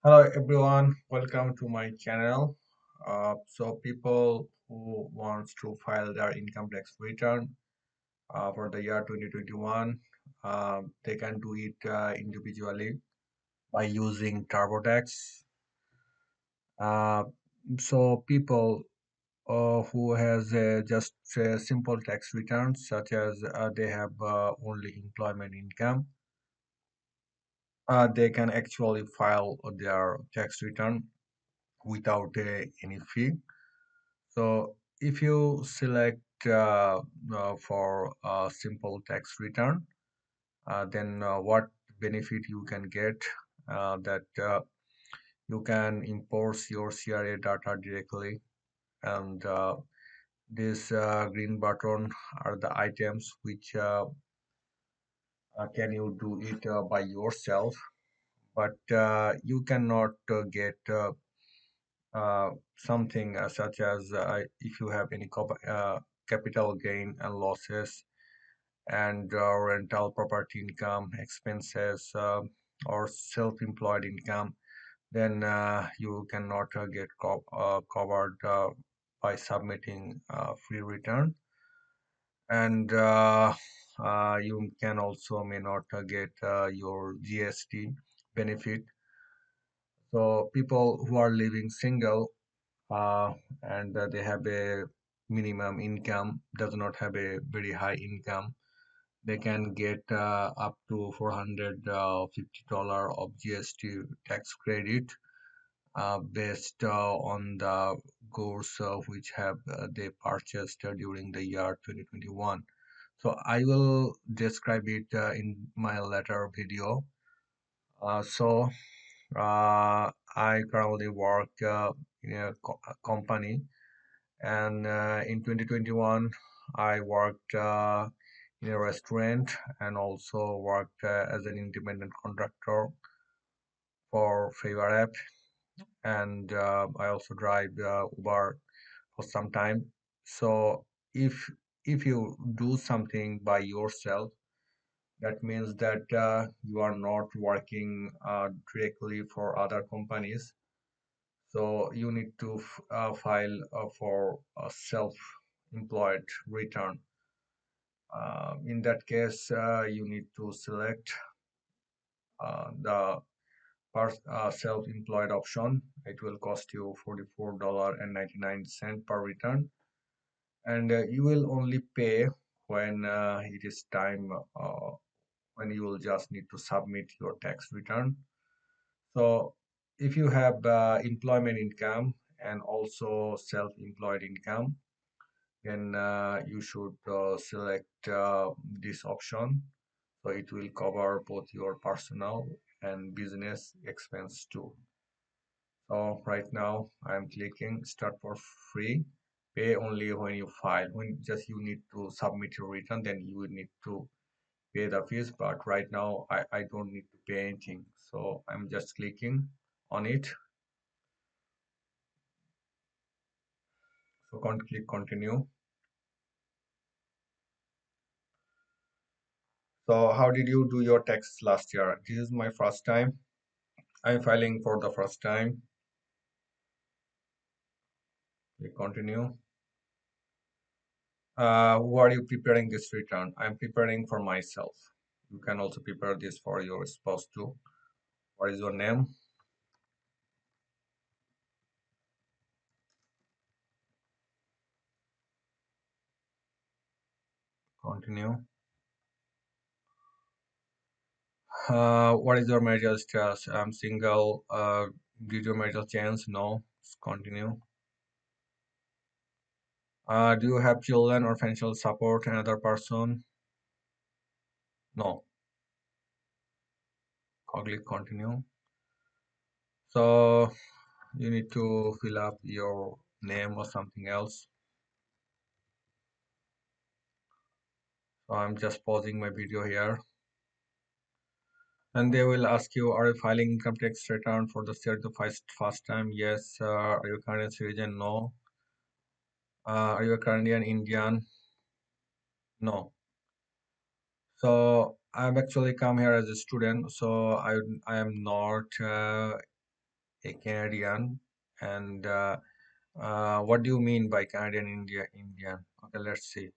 Hello everyone, welcome to my channel. So people who wants to file their income tax return for the year 2021, they can do it individually by using Turbo Tax. Uh, so people who has just simple tax returns, such as they have only employment income, they can actually file their tax return without any fee. So if you select for a simple tax return, then what benefit you can get that you can import your CRA data directly, and this green button are the items which can you do it by yourself, but you cannot get something such as if you have any capital gain and losses and rental property income expenses or self-employed income, then you cannot get covered by submitting free return, and you can also may not get your GST benefit. So people who are living single uh, and they have a minimum income, does not have a very high income, they can get up to $450 of GST tax credit based on the goods which have they purchased during the year 2021. So I will describe it in my later video. So I currently work in a company, and in 2021 I worked in a restaurant and also worked as an independent contractor for Favor app, and I also drive Uber for some time. So if if you do something by yourself, that means that you are not working directly for other companies. So you need to file for a self-employed return. In that case, you need to select the self-employed option. It will cost you $44.99 per return, and you will only pay when it is time when you will just need to submit your tax return. So if you have employment income and also self-employed income, then you should select this option. So it will cover both your personal and business expense too. So right now I'm clicking start for free. Pay only when you file. When just you need to submit your return, then you will need to pay the fees. But right now I don't need to pay anything. So I'm just clicking on it. So can't click continue. So how did you do your tax last year? This is my first time. I'm filing for the first time. Click continue. Who are you preparing this return? I'm preparing for myself. You can also prepare this for your spouse too. What is your name? Continue. What is your marital status? I'm single. Did your marital change? No. Continue. Do you have children or financial support another person? No. Click continue. So you need to fill up your name or something else. So I'm just pausing my video here. And they will ask you, are you filing income tax return for the third to first time? Yes. Are you a Canadian citizen? No. Are you a Canadian Indian? No. So I've actually come here as a student, so I am not a Canadian. And what do you mean by Canadian Indian? Okay, let's see.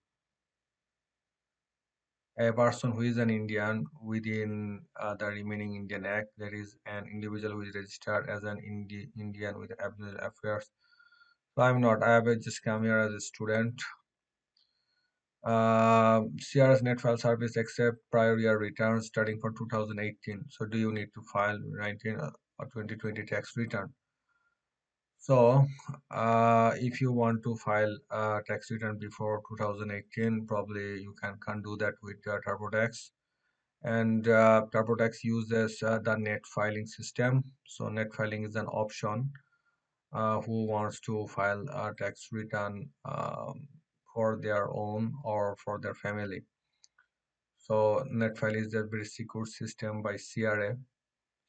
A person who is an Indian within the remaining Indian Act, there is an individual who is registered as an Indian with abnormal affairs. So I'm not. I have just come here as a student. CRS net file service accept prior year returns starting for 2018. So do you need to file 19 or 2020 tax return? So if you want to file a tax return before 2018, probably you can't do that with TurboTax. And TurboTax uses the net filing system. So net filing is an option who wants to file a tax return for their own or for their family. So NetFile is a very secure system by CRA.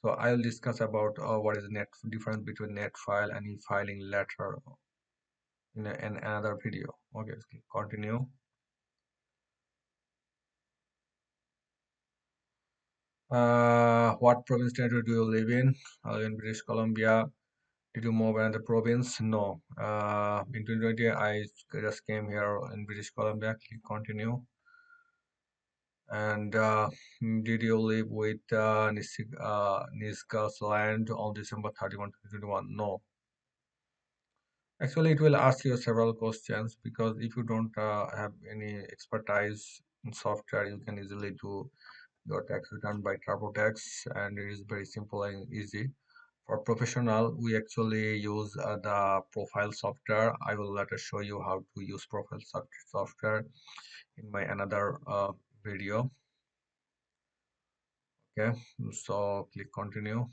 So I'll discuss about what is the net difference between NetFile and e-filing later in another video. Okay, so continue. What province territory do you live in? I live in British Columbia. Did you move another province? No. In 2020, I just came here in British Columbia. Click continue. And did you live with Nisga's land on December 31, 2021? No. Actually, it will ask you several questions because if you don't have any expertise in software, you can easily do your tax return by TurboTax, and it is very simple and easy. For professional, we actually use the profile software. I will later show you how to use profile software in my another video. Okay, so click continue.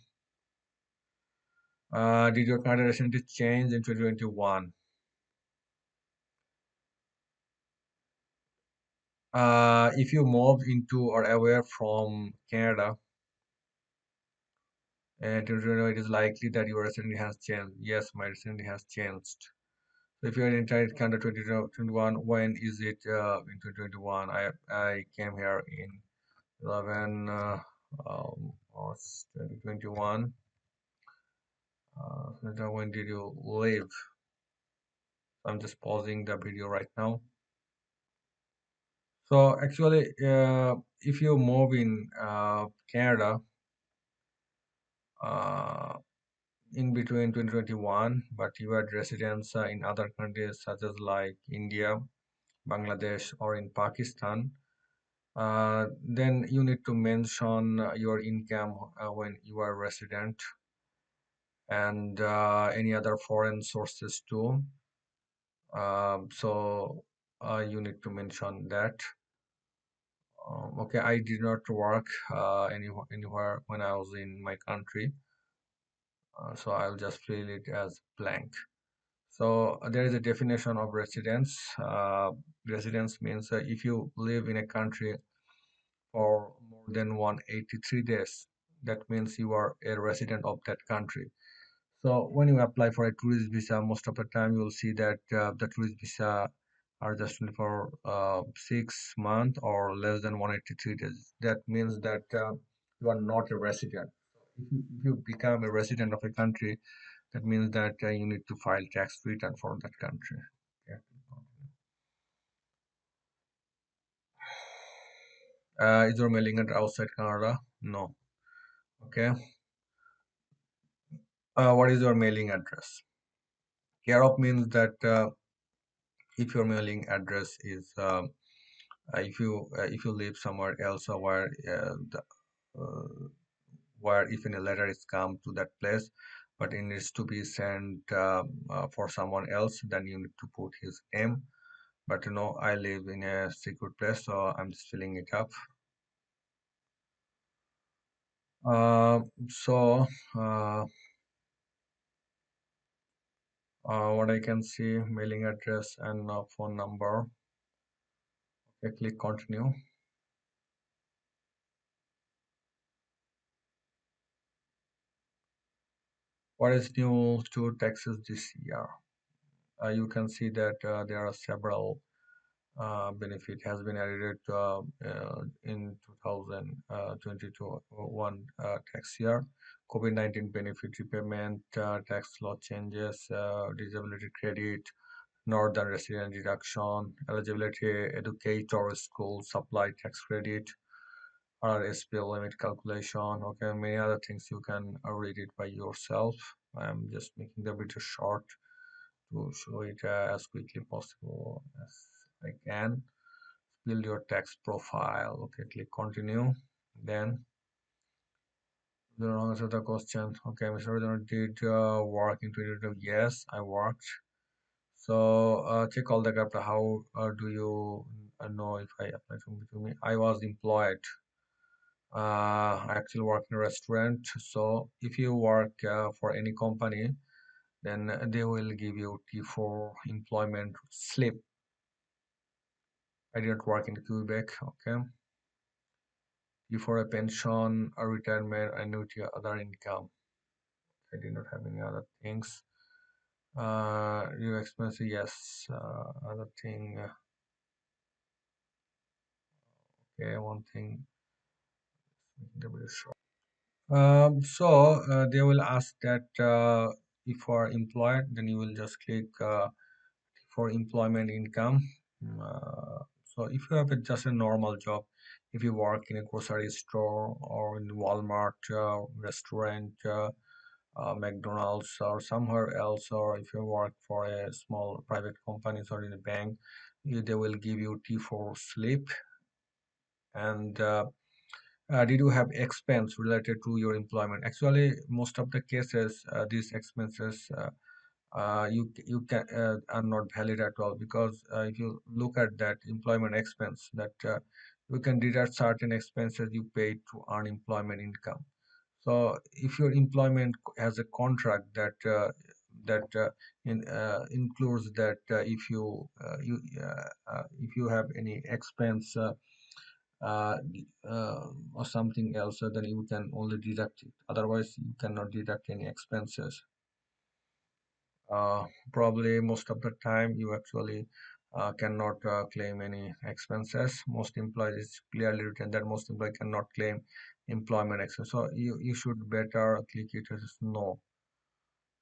Did your Canada residency change in 2021? If you move into or away from Canada, and it is likely that your residency has changed. Yes, my residency has changed. So if you are in Canada 2021, when is it in 2021? I came here in 11 or 2021. So when did you leave? I'm just pausing the video right now. So actually, if you move in Canada uh, in between 2021, but you had residence in other countries such as like India, Bangladesh, or in Pakistan, then you need to mention your income when you are resident and any other foreign sources too. So you need to mention that. Okay, I did not work anywhere when I was in my country, so I'll just fill it as blank. So there is a definition of residence. Residence means if you live in a country for more than 183 days, that means you are a resident of that country. So when you apply for a tourist visa, most of the time you will see that the tourist visa are just for 6 months or less than 183 days. That means that you are not a resident. If you become a resident of a country, that means that you need to file tax return for that country. Okay. Is your mailing address outside Canada? No. Okay. What is your mailing address? Care of means that if your mailing address is if you live somewhere else or uh, where if any letter is come to that place, but it needs to be sent for someone else, then you need to put his name. But I live in a secret place, so I'm just filling it up. So what I can see, mailing address and phone number. Okay, click continue. What is new to Texas this year? You can see that there are several benefit has been added in 2022 one tax year. COVID-19 benefit repayment, tax law changes, disability credit, northern resident deduction, eligibility educator school supply tax credit, RSP limit calculation. Okay, many other things you can read it by yourself. I'm just making the video short to show it as quickly possible as I can. Build your tax profile. Okay, click continue. Then the answer the question. Okay, Mr. Redon did work in 2022. Yes, I worked. So check all the gap. How do you know if I apply to me? I was employed. I actually work in a restaurant. So if you work for any company, then they will give you T4 employment slip. I didn't work in Quebec. Okay. T4 a pension, a retirement, annuity, other income. I did not have any other things. Your expenses, yes. Other thing, okay, one thing. So they will ask that if you are employed, then you will just click for employment income. So if you have just a normal job, if you work in a grocery store or in Walmart restaurant, McDonald's or somewhere else, or if you work for a small private companies or in a bank, they will give you T4 slip. And did you have expense related to your employment? Actually, most of the cases, these expenses you can are not valid at all, because if you look at that employment expense, that you can deduct certain expenses you paid to earn employment income. So if your employment has a contract that includes that if you have any expense uh, or something else, then you can only deduct it. Otherwise, you cannot deduct any expenses. Uh, Probably most of the time you actually cannot claim any expenses. Most employees, it's clearly written that most employees cannot claim employment expense. So you should better click it as no.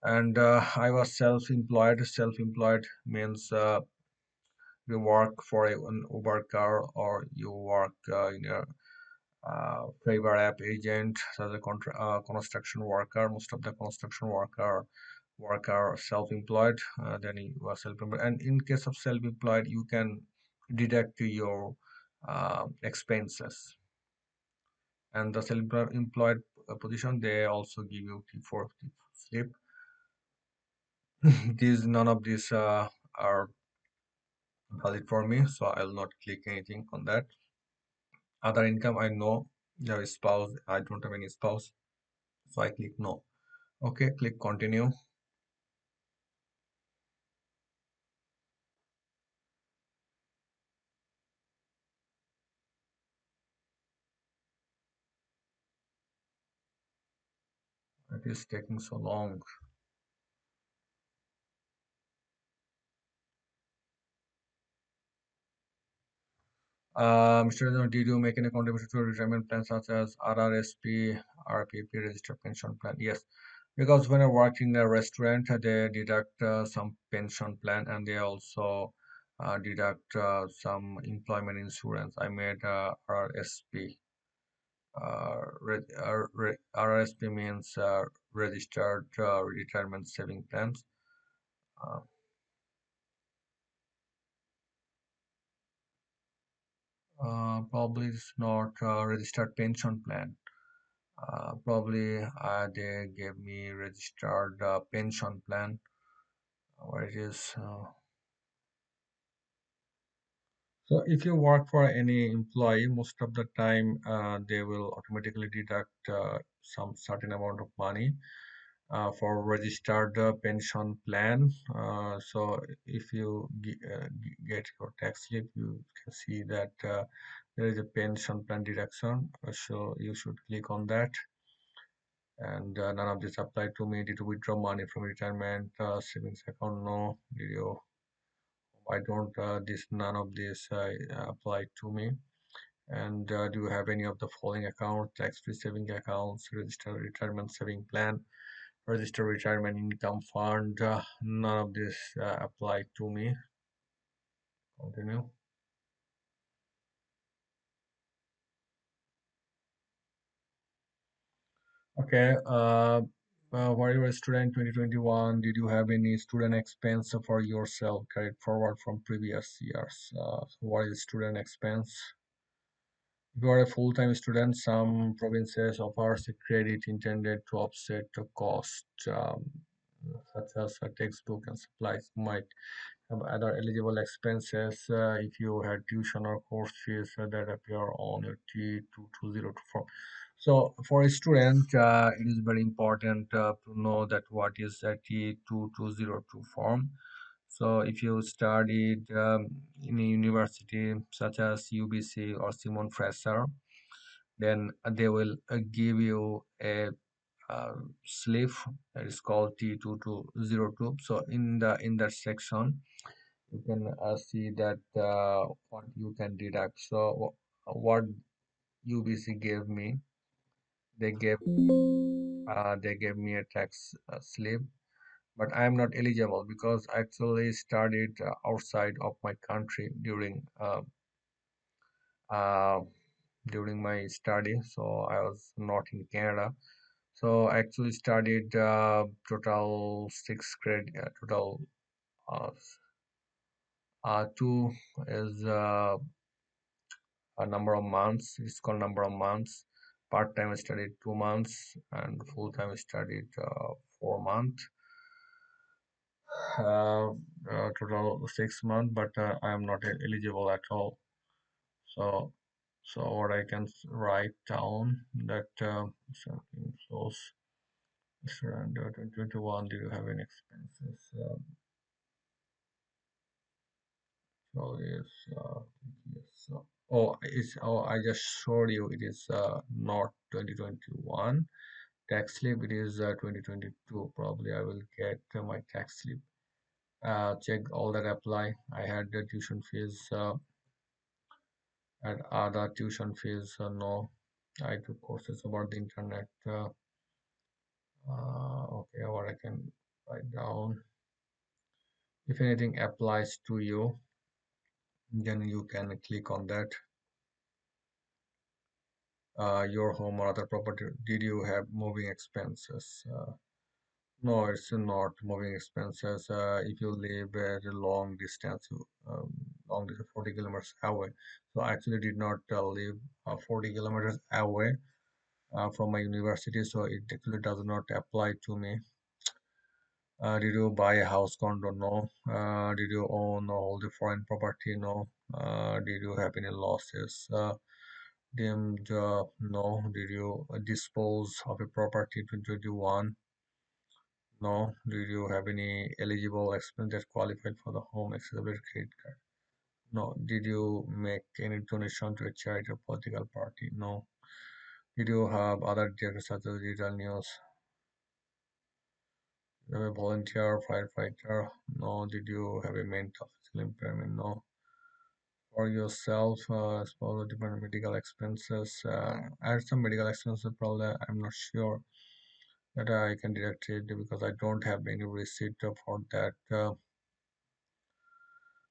And I was self-employed. Self-employed means you work for an Uber car, or you work in a favor app agent, as a construction worker. Most of the construction worker self-employed. Then you are self-employed, and in case of self-employed, you can deduct your expenses. And the self-employed position, they also give you T4 slip. These None of these are valid for me, so I'll not click anything on that. Other income, I know there is spouse. I don't have any spouse, so I click no. Okay, click continue. It is taking so long. Mr. Redon, did you make any contribution to retirement plans such as RRSP, RPP, registered pension plan? Yes, because when I work in a restaurant, they deduct some pension plan, and they also deduct some employment insurance. I made RRSP. RRSP means registered retirement saving plans. Uh, Probably it's not registered pension plan. Probably they gave me registered pension plan, where it is. So if you work for any employee, most of the time they will automatically deduct some certain amount of money for registered pension plan. So if you get your tax slip, you can see that there is a pension plan deduction. So you should click on that. And none of this apply to me. Did you withdraw money from retirement savings account? No. Did you? I don't. This None of this apply to me. And do you have any of the following account: tax-free saving accounts, registered retirement saving plan, registered retirement income fund? None of this apply to me. Continue. Okay. While you were a student 2021, did you have any student expense for yourself carried forward from previous years? So what is student expense? If you are a full-time student, some provinces offers a credit intended to offset the cost, such as a textbook and supplies. Might have other eligible expenses if you had tuition or course fees that appear on your T2202 form. So for a student, it is very important to know that what is a T2202 form. So if you studied in a university such as UBC or Simon Fraser, then they will give you a slip that is called T2202. So in that section, you can see that what you can deduct. So what UBC gave me, they gave me a tax slip, but I am not eligible because I actually studied outside of my country uh, during my study. So I was not in Canada. So I actually studied total six credit, total uh, two is a number of months. It's called number of months. Part time I studied 2 months, and full time I studied 4 months. Uh, Total 6 months, but I am not eligible at all. So, so what I can write down that something close. Around 2021, do you have any expenses? So yes, yes. I just showed you. It is not 2021 tax slip. It is 2022. Probably I will get my tax slip. Check all that apply. I had the tuition fees and other tuition fees. No, I took courses about the internet. Okay, what I can write down. If anything applies to you, then you can click on that. Your home or other property. Did you have moving expenses? No, it's not moving expenses. If you live at a long distance, long distance 40 kilometers away. So I actually did not live 40 kilometers away from my university, so it actually does not apply to me. Did you buy a house condo? No. Did you own all the foreign property? No. Did you have any losses? Deemed no. Did you dispose of a property in 2021? No. Did you have any eligible expense that qualified for the home accessibility credit card? No. Did you make any donation to a charity or political party? No. Did you have other debts such as digital news? You have a volunteer, firefighter? No. Did you have a mental physical impairment? No. For yourself, spouse different medical expenses. I had some medical expenses, probably I'm not sure that I can deduct it because I don't have any receipt for that.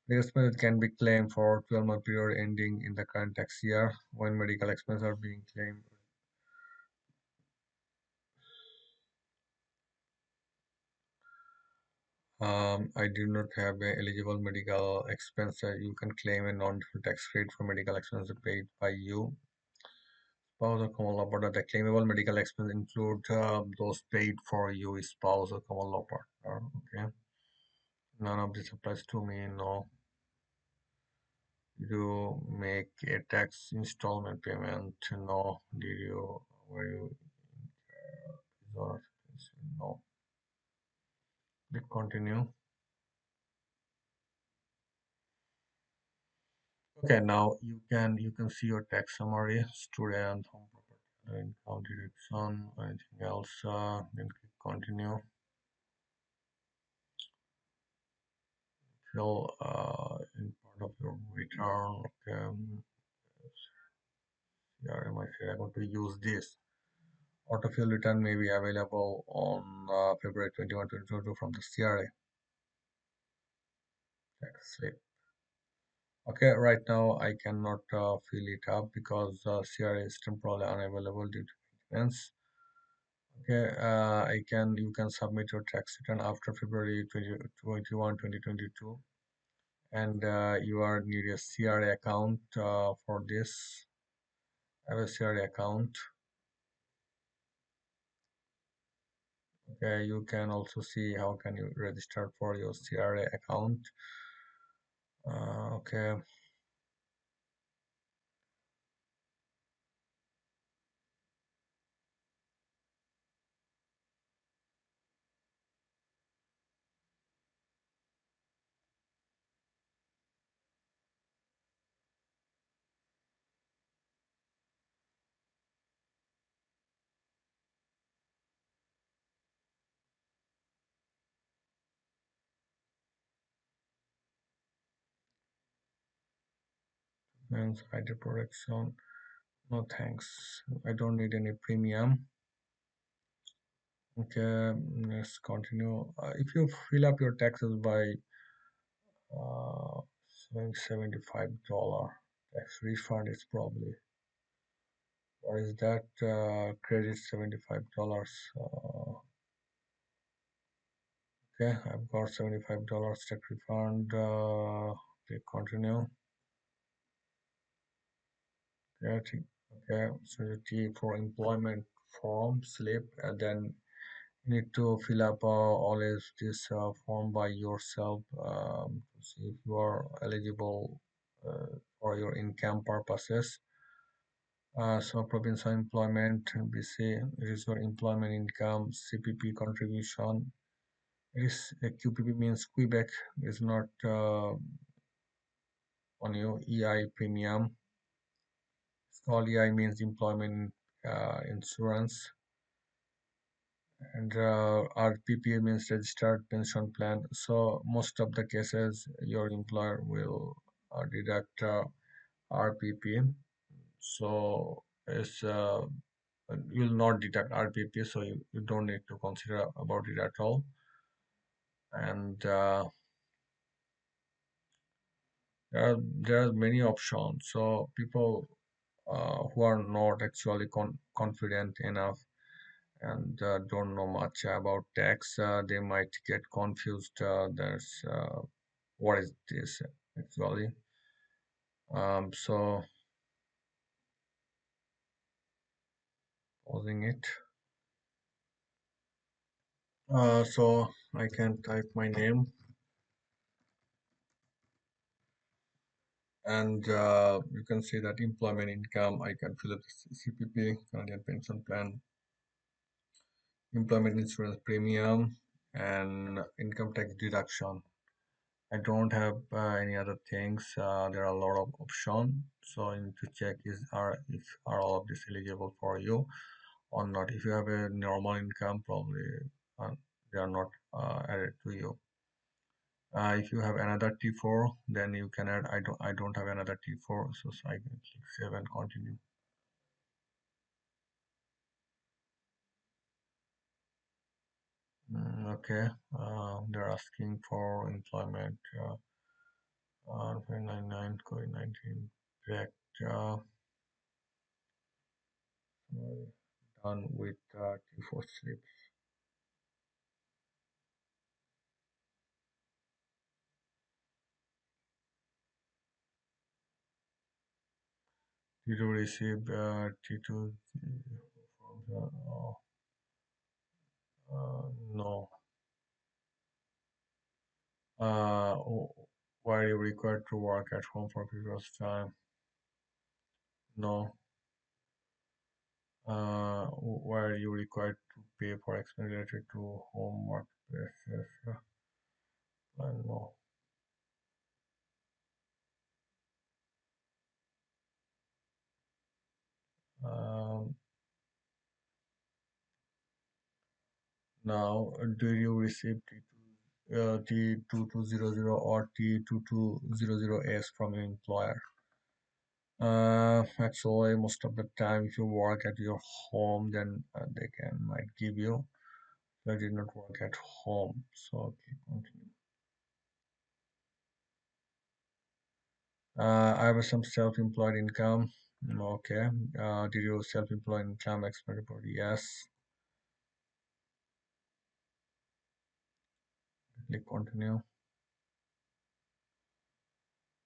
The expense can be claimed for 12-month period ending in the current tax year when medical expenses are being claimed. I do not have a eligible medical expense. You can claim a non-deferred tax credit for medical expenses paid by you. Spouse or common law partner. The claimable medical expenses include those paid for you, spouse or common law partner. Okay. None of this applies to me. No. Did you make a tax installment payment? No. Did you? Were you? Or no. Click continue. Okay, now you can see your tax summary, student, home property, income deduction, anything else. Then click continue. Fill in part of your return. Okay. CRM, I say I'm going to use this. Autofill return may be available on February 21, 2022 from the CRA tax slip. Okay, right now I cannot fill it up because CRA is temporarily unavailable due to maintenance. Okay, you can submit your tax return after February 21, 2022, and you are need a CRA account for this. Have a CRA account. Okay, you can also see how can you register for your CRA account. Okay, means ID protection. No thanks. I don't need any premium. Okay, let's continue. If you fill up your taxes by uh, $75 tax refund, is probably what is that? Credit $75. Okay, I've got $75 tax refund. Click continue. Okay, okay. So the T for employment form slip, and then you need to fill up all this form by yourself to see if you are eligible for your income purposes. So provincial employment, BC, it is your employment income, CPP contribution. It is QPP means Quebec is not on your EI premium. It's called EI means employment insurance, and RPP means registered pension plan. So most of the cases, your employer will deduct RPP. So it's you will not deduct RPP, so you don't need to consider about it at all. And there are many options. So people who are not actually confident enough and don't know much about tax, they might get confused. There's what is this actually? So pausing it. So I can type my name, and you can see that employment income. I can fill up the CPP, Canadian Pension Plan, employment insurance premium, and income tax deduction. I don't have any other things. There are a lot of options, so you need to check is are if are all of this eligible for you or not. If you have a normal income, probably uh, they are not added to you. If you have another T4, then you can add. I don't have another T4, so I can click save and continue. Okay, they're asking for employment. 599 COVID-19 correct. Done with T4 slip. Did you receive T2 from the, no. Were you required to work at home for previous time? No. Were you required to pay for expense related to home work places? No. Um, Now, do you receive T2200 or T2200S from your employer? Actually, most of the time, if you work at your home, then they can might give you. I did not work at home, so okay, continue. I have some self-employed income. Okay. Did your self-employed income expense report? Yes. Click continue.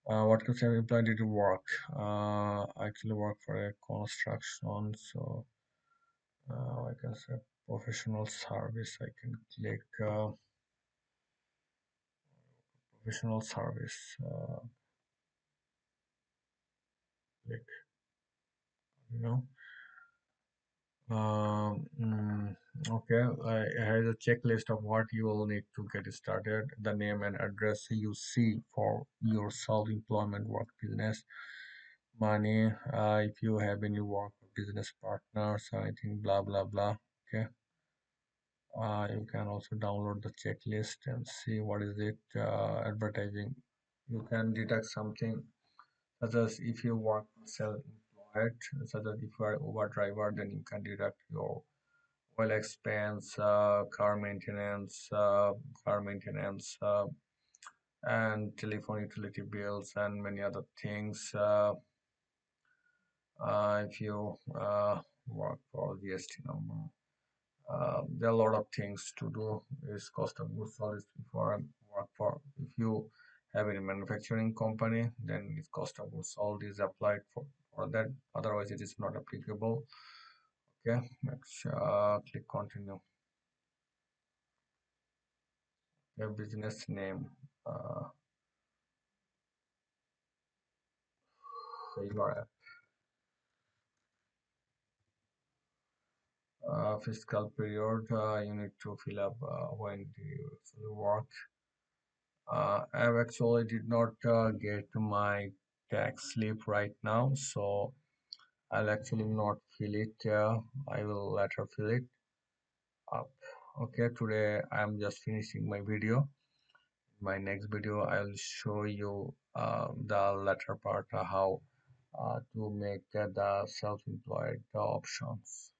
What kind of self-employed did you work? I actually work for a construction, so I can say professional service. I can click professional service. Click, you know. Okay, here's a checklist of what you will need to get started. The name and address you see for your self-employment work business. Money, if you have any work or business partners or anything, blah blah blah. Okay, you can also download the checklist and see what is it. Advertising, you can deduct something such as if you work self-employed, such as if you are Uber driver, then you can deduct your oil expense, car maintenance, and telephone utility bills, and many other things. If you work for GST number, there are a lot of things to do. Is cost of goods sold is before and work for. If you have a manufacturing company, then its cost of goods sold is applied for that. Otherwise, it is not applicable. Okay, next, click continue. Your business name. Uh, your fiscal period you need to fill up when do you actually work. I actually did not get my tax slip right now, so I'll actually not fill it. I will later fill it up. Okay, today I'm just finishing my video. My next video I'll show you the latter part, how to make the self-employed options.